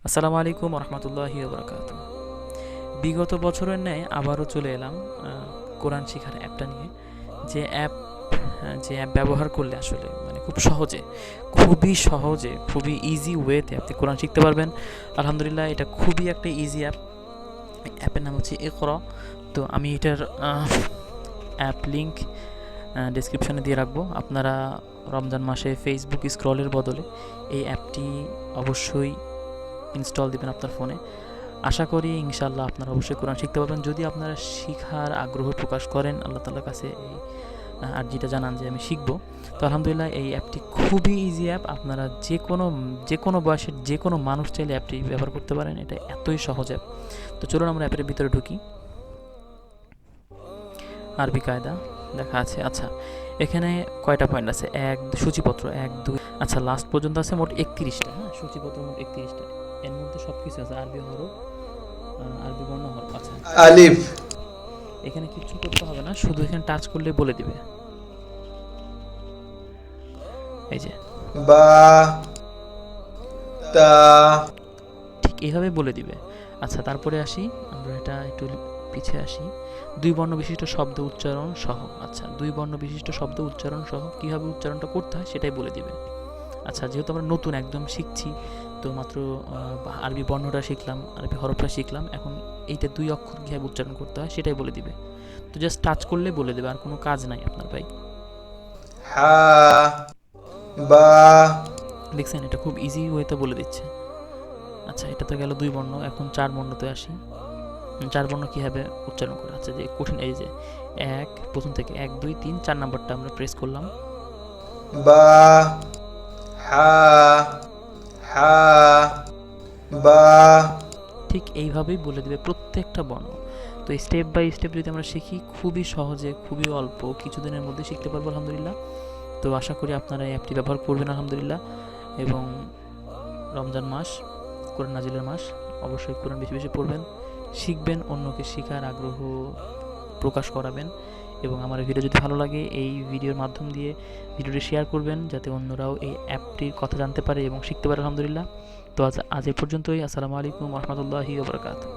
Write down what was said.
আসসালামু আলাইকুম রহমতুল্লাহি ওবরাকাতু। বিগত বছরের ন্যায় আবারও চলে এলাম কোরআন শিখার অ্যাপটা নিয়ে। যে অ্যাপ যে অ্যাপ ব্যবহার করলে আসলে মানে খুবই সহজে খুবই ইজি ওয়েতে আপনি কোরআন শিখতে পারবেন। আলহামদুলিল্লাহ, এটা খুবই একটা ইজি অ্যাপ। অ্যাপের নাম হচ্ছে ইকরা। তো আমি এটার অ্যাপ লিঙ্ক ডেসক্রিপশনে দিয়ে রাখবো। আপনারা রমজান মাসে ফেসবুক স্ক্রলের বদলে এই অ্যাপটি অবশ্যই ইনস্টল দিবেন আপনার ফোনে। আশা করি ইনশাআল্লাহ আপনারা অবশ্যই কোরআন শিখতে পারবেন। যদি আপনারা শিখার আগ্রহ প্রকাশ করেন, আল্লাহ তাআলার কাছে এই আরজিটা জানান যে আমি শিখবো, তো আলহামদুলিল্লাহ এই অ্যাপটি খুবই ইজি অ্যাপ। আপনারা যে কোনো বয়সের যে কোনো মানুষ চাইলে অ্যাপটি ব্যবহার করতে পারেন। এটা এতই সহজ অ্যাপ। তো চলুন আমরা অ্যাপের ভিতরে ঢুকি। আরবি কায়দা দেখা আছে। আচ্ছা, এখানে কয়টা পয়েন্ট আছে? সূচিপত্র 1 2, আচ্ছা লাস্ট পর্যন্ত আছে মোট 31টা। হ্যাঁ, সূচিপত্র মোট 31টা। এর মধ্যে সব কিছু আছে, আরবি হরফ, আরবি বর্ণ, হরফ। আচ্ছা, আলিফ, এখানে কিচ্ছু করতে হবে না, শুধু এখানে টাচ করলে বলে দিবে। এই যে বা, তা, ঠিক এইভাবে বলে দিবে। আচ্ছা, তারপরে আসি, আমরা এটা একটু পিছিয়ে আসি। 2 বর্ণ বিশিষ্ট শব্দ উচ্চারণ সহ। আচ্ছা, 2 বর্ণ বিশিষ্ট শব্দ উচ্চারণ সহ কীভাবে উচ্চারণটা করতে হয় সেটাই বলে দিবে। আচ্ছা, যেহেতু আমরা নতুন একদম শিখছি, তো মাত্র আরবি বর্ণটা শিখলাম, আরবি হরফটা শিখলাম, এখন এইটা 2 অক্ষর কীভাবে উচ্চারণ করতে হয় সেটাই বলে দিবে। তো জাস্ট টাচ করলে বলে দেবে, আর কোনো কাজ নাই আপনার ভাই। হা, বা, দেখছেন, এটা খুব ইজি ওয়েতে বলে দিচ্ছে। আচ্ছা, এটা তো গেল 2 বর্ণ, এখন 4 বর্ণতে আসি। 4 বর্ণ কীভাবে উচ্চারণ করে? আচ্ছা, যে কঠিন, এই যে প্রথম থেকে 1 2 3 4 নাম্বারটা আমরা প্রেস করলাম। বা, হা, হা, বা, ঠিক এইভাবেই বলে দেবে প্রত্যেকটা বর্ণ। তো স্টেপ বাই স্টেপ যদি আমরা শিখি, খুবই সহজে, খুবই অল্প কিছুদিনের মধ্যে শিখতে পারবো আলহামদুলিল্লাহ। তো আশা করি আপনারা এই অ্যাপটি ব্যবহার করবেন আলহামদুলিল্লাহ। এবং রমজান মাস, কোরআন নাজিলের মাস, অবশ্যই কোরআন বেশি বেশি পড়বেন, শিখবেন, অন্যকে শেখার আগ্রহ প্রকাশ করাবেন। এবং আমার ভিডিও যদি ভালো লাগে, এই ভিডিওর মাধ্যম দিয়ে ভিডিওটি শেয়ার করবেন, যাতে অন্যরাও এই অ্যাপটির কথা জানতে পারে এবং শিখতে পারে আলহামদুলিল্লাহ। তো আজ এ পর্যন্তই। আসসালামু আলাইকুম রহমতুল্লাহি ওবরাকাতুহু।